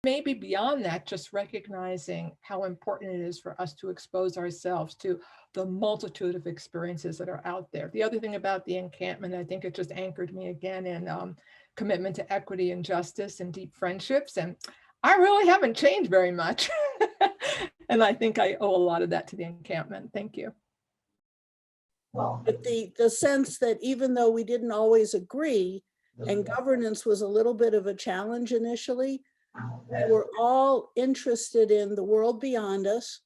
Maybe beyond that, just recognizing how important it is for us to expose ourselves to the multitude of experiences that are out there. The other thing about the encampment, I think it just anchored me again in commitment to equity and justice and deep friendships. And I really haven't changed very much. And I think I owe a lot of that to the encampment. Thank you. But the sense that even though we didn't always agree, and governance was a little bit of a challenge initially, we were all interested in the world beyond us.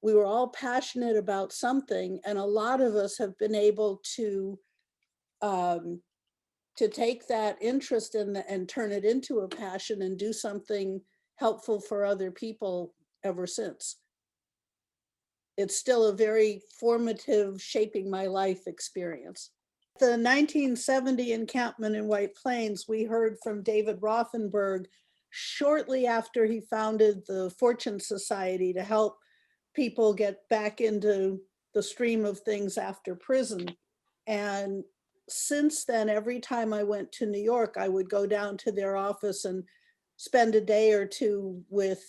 We were all passionate about something, and a lot of us have been able to take that interest and turn it into a passion and do something helpful for other people ever since. It's still a very formative, shaping my life experience. The 1970 encampment in White Plains, we heard from David Rothenberg shortly after he founded the Fortune Society to help people get back into the stream of things after prison. And since then, every time I went to New York, I would go down to their office and spend a day or two with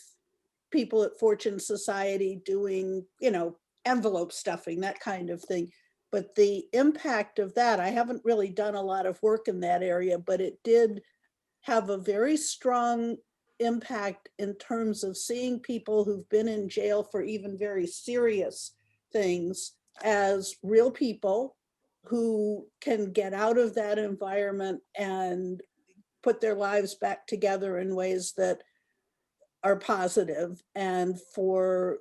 people at Fortune Society doing, envelope stuffing, that kind of thing. But the impact of that, I haven't really done a lot of work in that area, but it did have a very strong impact in terms of seeing people who've been in jail for even very serious things as real people who can get out of that environment and put their lives back together in ways that are positive. And for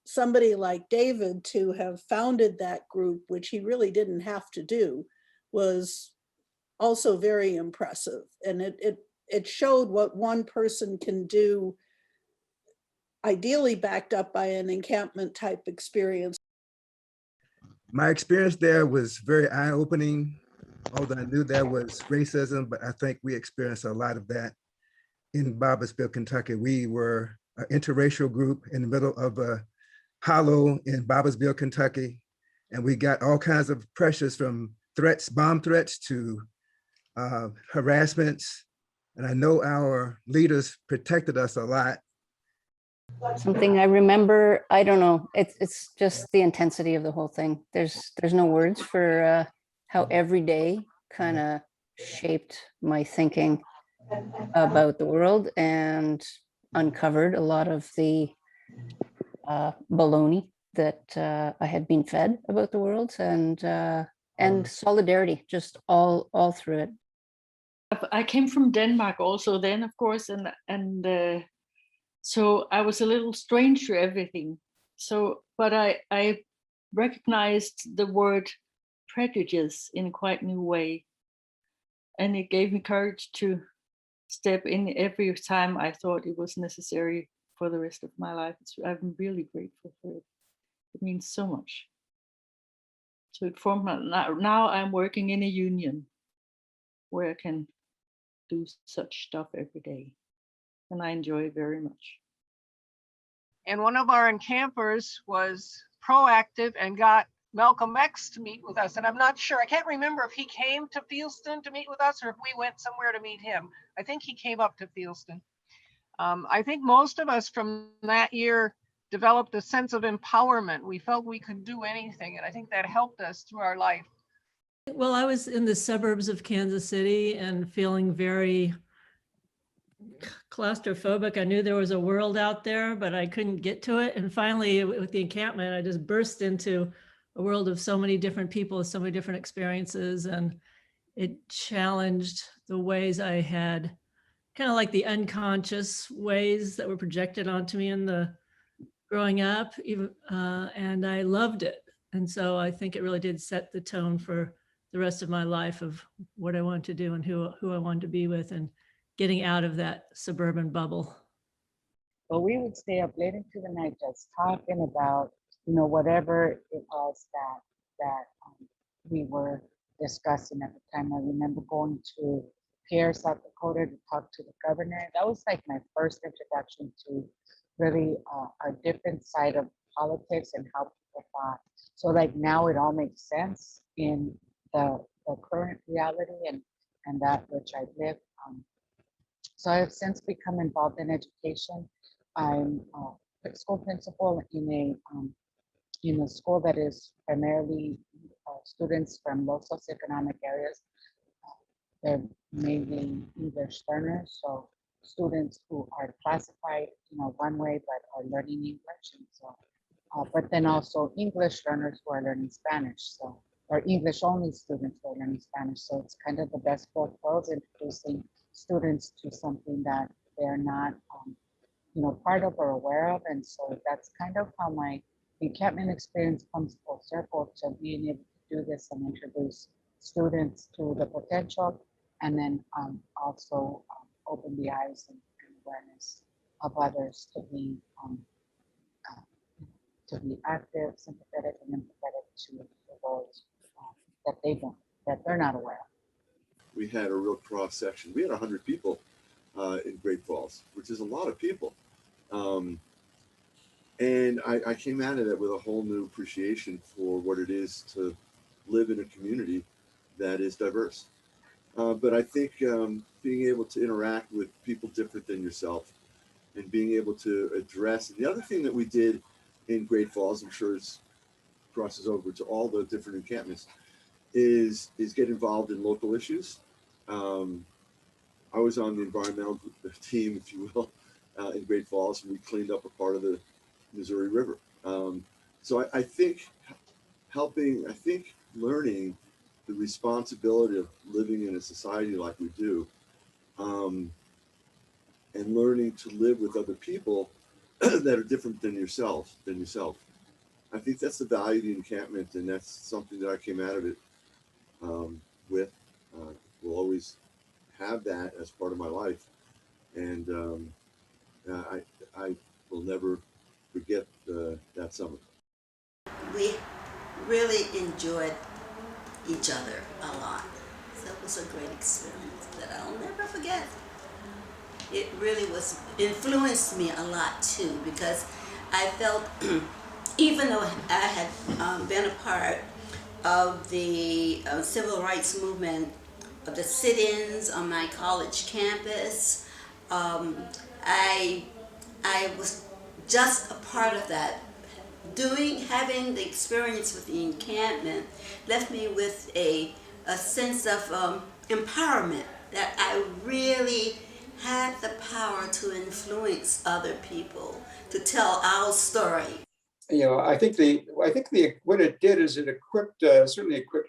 somebody like David to have founded that group, which he really didn't have to do, was also very impressive. And it showed what one person can do, ideally backed up by an encampment type experience. My experience there was very eye-opening, although I knew there was racism, but I think we experienced a lot of that in Barboursville, Kentucky. We were an interracial group in the middle of a hollow in Barboursville, Kentucky, and we got all kinds of pressures from threats, bomb threats, to harassments. And I know our leaders protected us a lot. Something I remember, I don't know, it's just the intensity of the whole thing. There's no words for how every day kind of shaped my thinking about the world and uncovered a lot of the baloney that I had been fed about the world, and solidarity just all through it. I came from Denmark also then, of course, and so I was a little strange to everything. So, but I recognized the word prejudice in a quite new way, and it gave me courage to step in every time I thought it was necessary for the rest of my life. I'm really grateful for it. It means so much. So it formed now I'm working in a union where I can do such stuff every day, and I enjoy it very much. And one of our encampers was proactive and got Malcolm X to meet with us. And I'm not sure, I can't remember if he came to Fieldston to meet with us or if we went somewhere to meet him. I think he came up to Fieldston. I think most of us from that year developed a sense of empowerment. We felt we could do anything. And I think that helped us through our life. Well, I was in the suburbs of Kansas City and feeling very claustrophobic. I knew there was a world out there, but I couldn't get to it. And finally, with the encampment, I just burst into a world of so many different people with so many different experiences. And it challenged the ways I had, kind of like the unconscious ways that were projected onto me in the growing up, and I loved it. And so I think it really did set the tone for the rest of my life of what I wanted to do and who I wanted to be with, and getting out of that suburban bubble. But we would stay up late into the night just talking about, whatever it was that we were discussing at the time. I remember going to Pierre, South Dakota to talk to the governor. That was like my first introduction to really a different side of politics and how people thought. So like now it all makes sense in the current reality and that which I live. So I've since become involved in education. I'm a school principal in a school that is primarily students from low socioeconomic areas. They're mainly English learners, so students who are classified, one way, but are learning English, and so, but then also English learners who are learning Spanish, so, or English only students who are learning Spanish. So it's kind of the best of both worlds, introducing students to something that they're not, part of or aware of, and so that's kind of how my encampment experience comes full circle to being able to do this and introduce students to the potential, and then also open the eyes and awareness of others uh, to be active, sympathetic, and empathetic to the roles that they're not aware of. We had a real cross section. We had 100 people in Great Falls, which is a lot of people. And I came out of that with a whole new appreciation for what it is to live in a community that is diverse. But I think being able to interact with people different than yourself and being able to address, and the other thing that we did in Great Falls, I'm sure it crosses over to all the different encampments, is get involved in local issues. I was on the environmental team, if you will, in Great Falls, and we cleaned up a part of the Missouri River. So I think learning the responsibility of living in a society like we do, and learning to live with other people that are different than yourself. I think that's the value of the encampment, and that's something that I came out of it with. Will always have that as part of my life, and I will never forget that summer. We really enjoyed each other a lot. So it was a great experience that I'll never forget. It really influenced me a lot too, because I felt, even though I had been a part of the civil rights movement, of the sit-ins on my college campus, I was just a part of that. Having the experience with the encampment left me with a sense of empowerment, that I really had the power to influence other people, to tell our story. I think what it did is it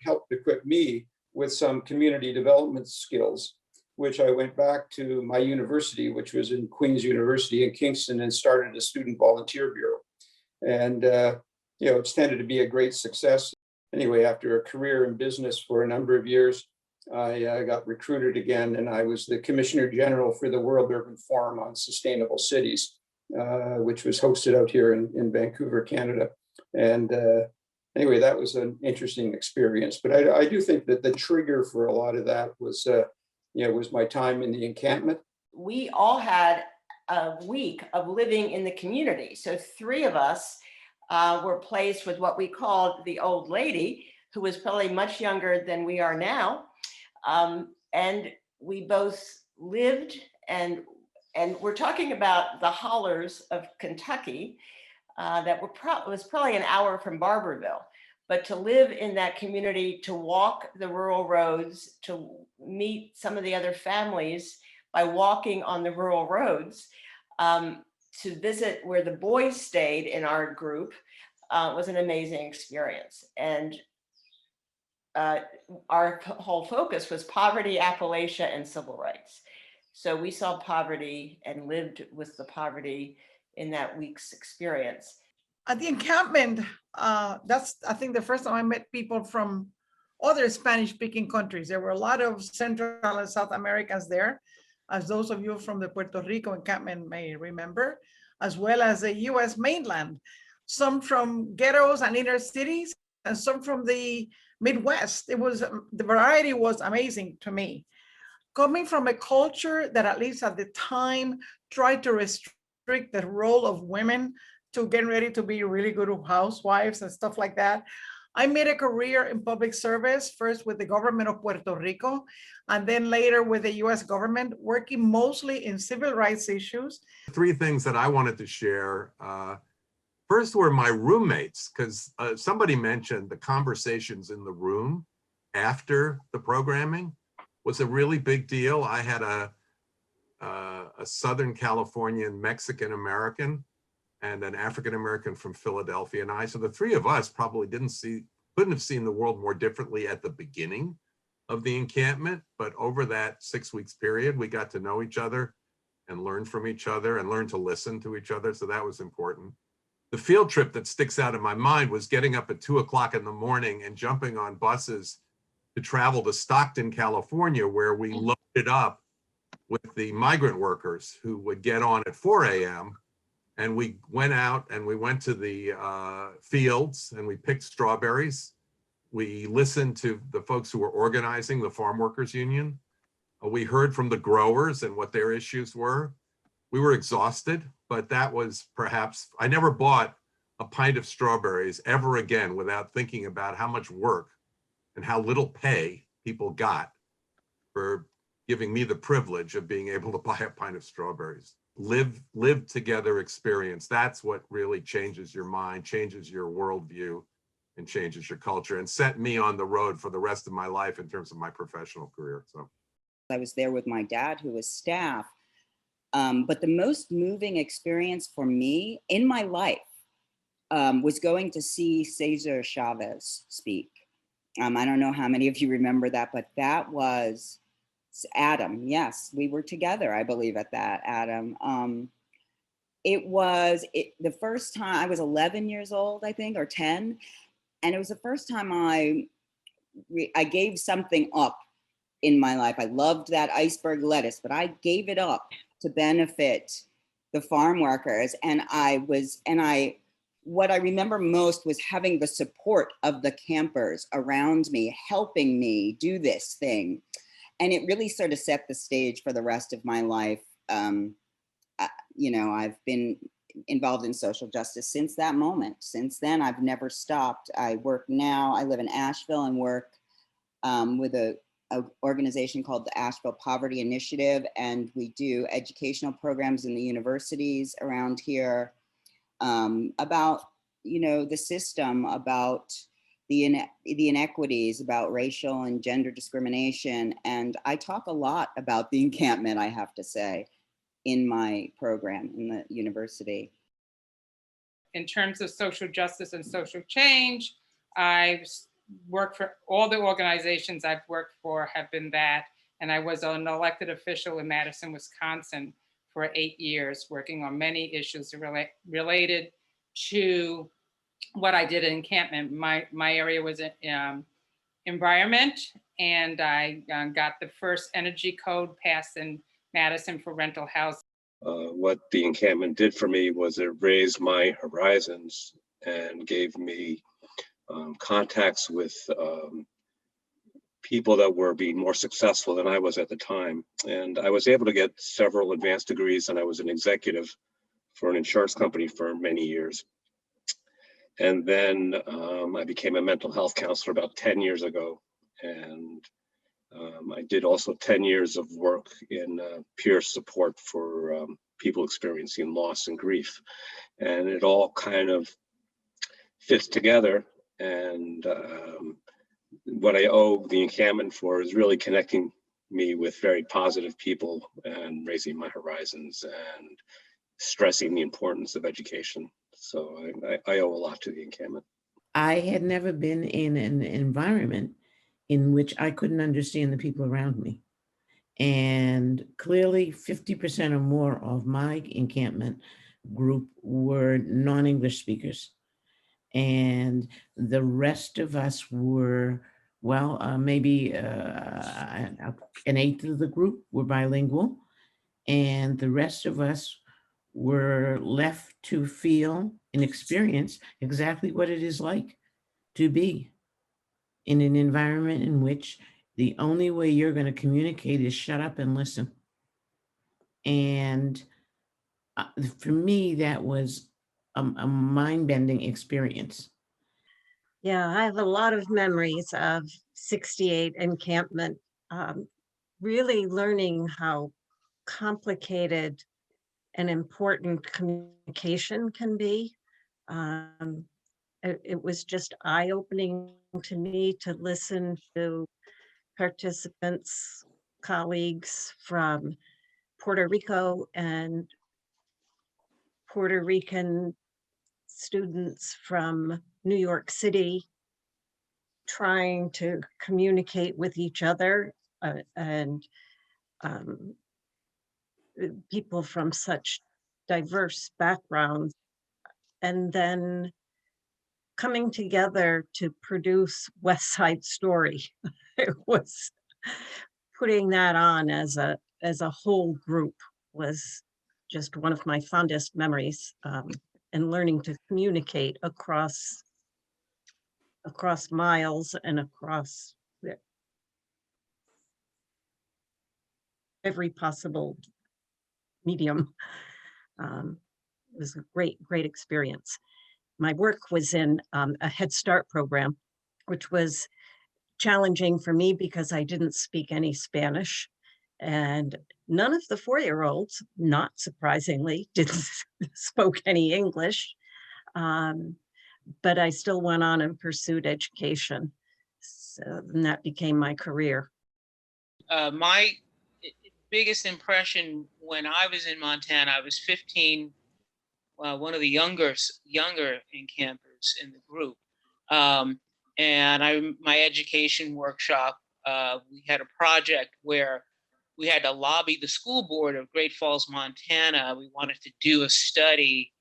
helped equip me with some community development skills, which I went back to my university, which was in Queen's University in Kingston, and started a student volunteer bureau. And it's tended to be a great success. Anyway, after a career in business for a number of years, I got recruited again, and I was the Commissioner General for the World Urban Forum on Sustainable Cities, which was hosted out here in Vancouver, Canada. And anyway, that was an interesting experience. But I do think that the trigger for a lot of that was my time in the encampment. We all had a week of living in the community. So 3 of us were placed with what we called the old lady, who was probably much younger than we are now. And we both lived, and we're talking about the hollers of Kentucky that was probably an hour from Barberville. But to live in that community, to walk the rural roads, to meet some of the other families by walking on the rural roads, to visit where the boys stayed in our group was an amazing experience. And our whole focus was poverty, Appalachia, and civil rights. So we saw poverty and lived with the poverty in that week's experience. At the encampment, that's, I think, the first time I met people from other Spanish-speaking countries. There were a lot of Central and South Americans there, as those of you from the Puerto Rico encampment may remember, as well as the US mainland, some from ghettos and inner cities, and some from the Midwest. The variety was amazing to me. Coming from a culture that, at least at the time, tried to restrict the role of women to getting ready to be really good housewives and stuff like that, I made a career in public service, first with the government of Puerto Rico, and then later with the US government, working mostly in civil rights issues. Three things that I wanted to share. First were my roommates, because somebody mentioned the conversations in the room after the programming was a really big deal. I had a Southern Californian Mexican American and an African American from Philadelphia and I. So the three of us probably couldn't have seen the world more differently at the beginning of the encampment, but over that 6 weeks period, we got to know each other and learn from each other and learn to listen to each other. So that was important. The field trip that sticks out in my mind was getting up at 2 o'clock in the morning and jumping on buses to travel to Stockton, California, where we loaded up with the migrant workers who would get on at 4 a.m. And we went out and we went to the fields and we picked strawberries. We listened to the folks who were organizing the Farm Workers Union. We heard from the growers and what their issues were. We were exhausted, but that was perhaps, I never bought a pint of strawberries ever again without thinking about how much work and how little pay people got for giving me the privilege of being able to buy a pint of strawberries. Live together experience. That's what really changes your mind, changes your worldview, and changes your culture, and set me on the road for the rest of my life in terms of my professional career. So I was there with my dad, who was staff. But the most moving experience for me in my life was going to see Cesar Chavez speak. I don't know how many of you remember that, but that was Adam. Yes, we were together, I believe, at that, Adam. It was the first time. I was 11 years old, I think, or 10. And it was the first time I gave something up in my life. I loved that iceberg lettuce, but I gave it up to benefit the farm workers. And what I remember most was having the support of the campers around me, helping me do this thing. And it really sort of set the stage for the rest of my life. You know, I've been involved in social justice since that moment. Since then, I've never stopped. I work now, I live in Asheville and work with a organization called the Asheville Poverty Initiative, and we do educational programs in the universities around here about, you know, the system, about the inequities, about racial and gender discrimination. And I talk a lot about the encampment, I have to say, in my program in the university. In terms of social justice and social change, I've worked for all the organizations I've worked for have been that. And I was an elected official in Madison, Wisconsin for 8 years, working on many issues related to what I did in encampment. My area was environment, and I got the first energy code passed in Madison for rental housing. What the encampment did for me was it raised my horizons and gave me contacts with people that were being more successful than I was at the time. And I was able to get several advanced degrees, and I was an executive for an insurance company for many years. And then I became a mental health counselor about 10 years ago. And I did also 10 years of work in peer support for people experiencing loss and grief. And it all kind of fits together. And what I owe the encampment for is really connecting me with very positive people and raising my horizons and stressing the importance of education. So I owe a lot to the encampment. I had never been in an environment in which I couldn't understand the people around me. And clearly 50% or more of my encampment group were non-English speakers. And the rest of us were, well, maybe an eighth of the group were bilingual. And the rest of us were left to feel and experience exactly what it is like to be in an environment in which the only way you're going to communicate is shut up and listen. And for me, that was a mind-bending experience. Yeah, I have a lot of memories of 68 encampment, really learning how complicated and important communication can be. Um, it was just eye-opening to me to listen to participants, colleagues from Puerto Rico and Puerto Rican students from New York City trying to communicate with each other, and um, people from such diverse backgrounds, and then coming together to produce West Side Story. It was putting that on as a whole group was just one of my fondest memories, and learning to communicate across miles and across every possible medium. It was a great experience. My work was in a Head Start program, which was challenging for me because I didn't speak any Spanish. And none of the 4-year-olds, not surprisingly, didn't spoke any English. But I still went on and pursued education. So and that became my career. My biggest impression when I was in Montana, I was 15, one of the younger encampers in the group. And my education workshop, we had a project where we had to lobby the school board of Great Falls, Montana. We wanted to do a study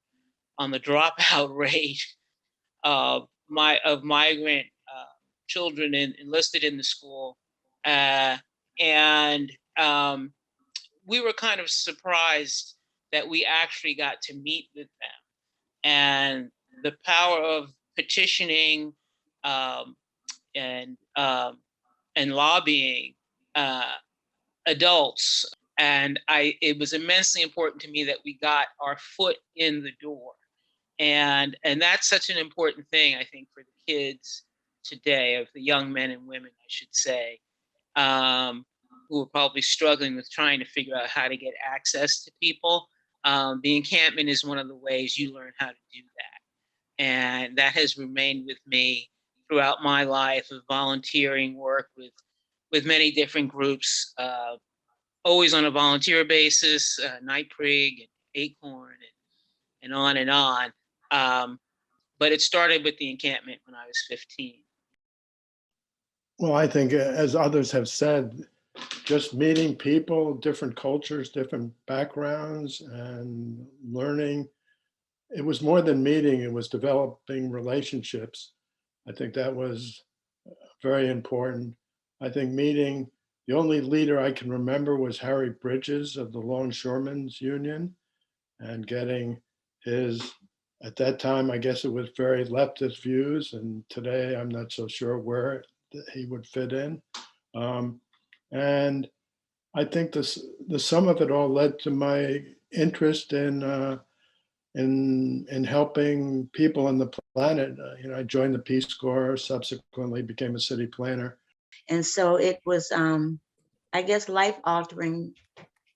on the dropout rate of migrant children enlisted in the school. And we were kind of surprised that we actually got to meet with them. And the power of petitioning and lobbying adults. And it was immensely important to me that we got our foot in the door. And that's such an important thing, I think, for the kids today, of the young men and women, I should say, who are probably struggling with trying to figure out how to get access to people. The encampment is one of the ways you learn how to do that. And that has remained with me throughout my life of volunteering work with many different groups, always on a volunteer basis, Night Prig and Acorn and on and on. But it started with the encampment when I was 15. Well, I think, as others have said, just meeting people, different cultures, different backgrounds, and learning. It was more than meeting, it was developing relationships. I think that was very important. I think meeting, the only leader I can remember was Harry Bridges of the Longshoremen's Union, and getting his, at that time, I guess it was very leftist views, and today I'm not so sure where he would fit in. And I think the sum of it all led to my interest in helping people on the planet. I joined the Peace Corps, subsequently became a city planner. And so it was, I guess, life altering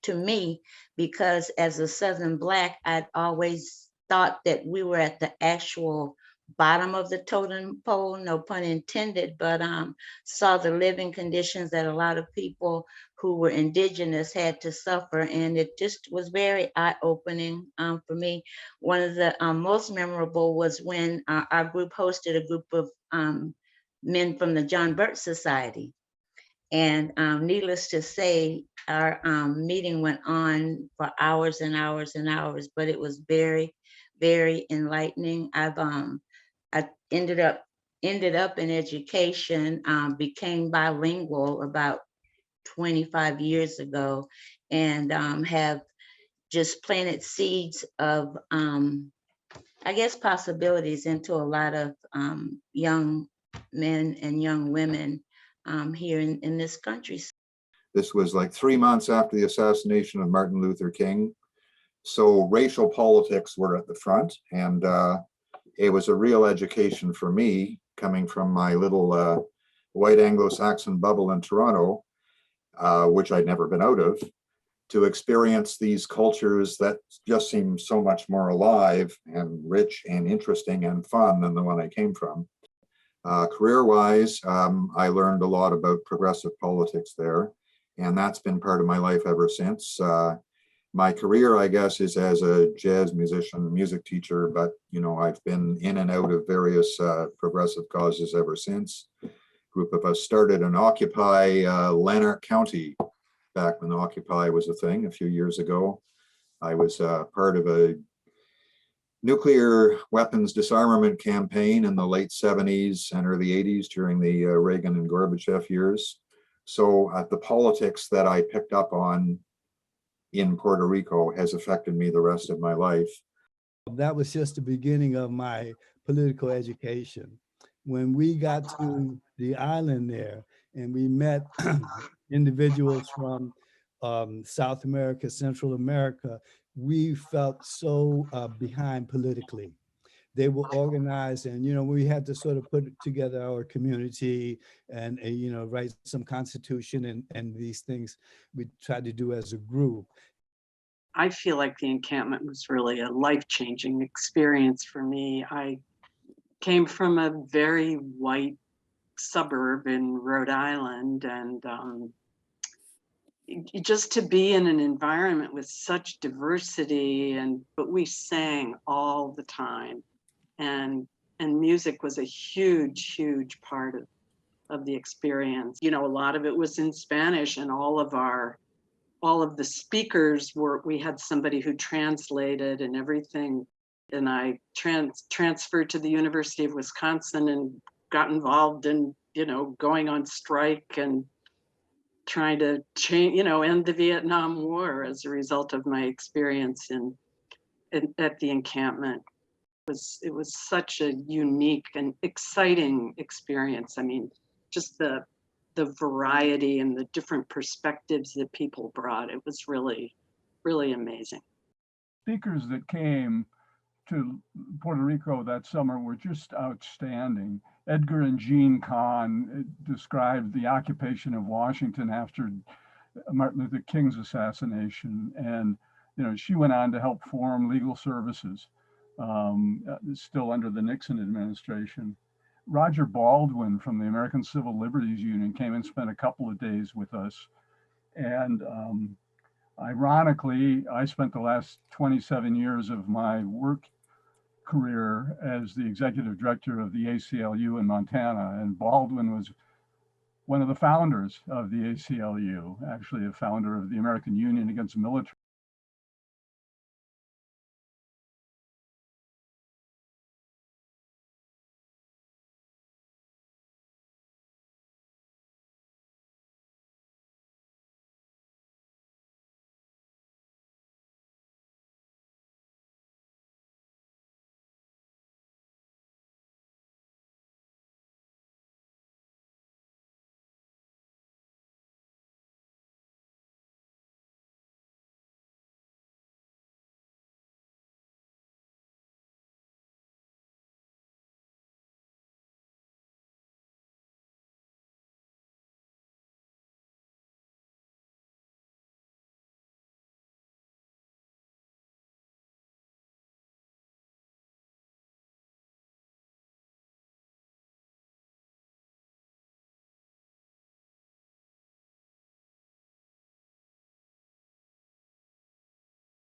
to me, because as a Southern Black, I'd always thought that we were at the actual bottom of the totem pole, no pun intended, but saw the living conditions that a lot of people who were indigenous had to suffer. And it just was very eye-opening for me. One of the most memorable was when our group hosted a group of men from the John Birch Society. And needless to say, our meeting went on for hours and hours and hours, but it was very, very enlightening. I ended up in education, became bilingual about 25 years ago, and have just planted seeds of, I guess, possibilities into a lot of young men and young women here in this country. This was like 3 months after the assassination of Martin Luther King. So racial politics were at the front, and it was a real education for me coming from my little white Anglo-Saxon bubble in Toronto, which I'd never been out of, to experience these cultures that just seem so much more alive and rich and interesting and fun than the one I came from. Career-wise, I learned a lot about progressive politics there, and that's been part of my life ever since. My career, I guess, is as a jazz musician, music teacher, but you know, I've been in and out of various progressive causes ever since. A group of us started an Occupy Lanark County back when Occupy was a thing a few years ago. I was part of a nuclear weapons disarmament campaign in the late 70s and early 80s during the Reagan and Gorbachev years. So the politics that I picked up on in Puerto Rico has affected me the rest of my life. That was just the beginning of my political education. When we got to the island there and we met individuals from South America, Central America, we felt so behind politically. They were organized, and you know, we had to sort of put together our community and you know, write some constitution and these things we tried to do as a group. I feel like the encampment was really a life-changing experience for me. I came from a very white suburb in Rhode Island, and just to be in an environment with such diversity, but we sang all the time, and music was a huge part of the experience. You know, a lot of it was in Spanish, and all of the speakers we had somebody who translated and everything. And I transferred to the University of Wisconsin and got involved in, you know, going on strike and trying to change, you know, end the Vietnam War as a result of my experience at the encampment. It was such a unique and exciting experience. I mean, just the variety and the different perspectives that people brought. It was really, really amazing. Speakers that came to Puerto Rico that summer were just outstanding. Edgar and Jean Kahn described the occupation of Washington after Martin Luther King's assassination. And, you know, she went on to help form Legal Services, still under the Nixon administration. Roger Baldwin from the American Civil Liberties Union came and spent a couple of days with us. And ironically, I spent the last 27 years of my work career as the executive director of the ACLU in Montana, and Baldwin was one of the founders of the ACLU, actually a founder of the American Union Against Military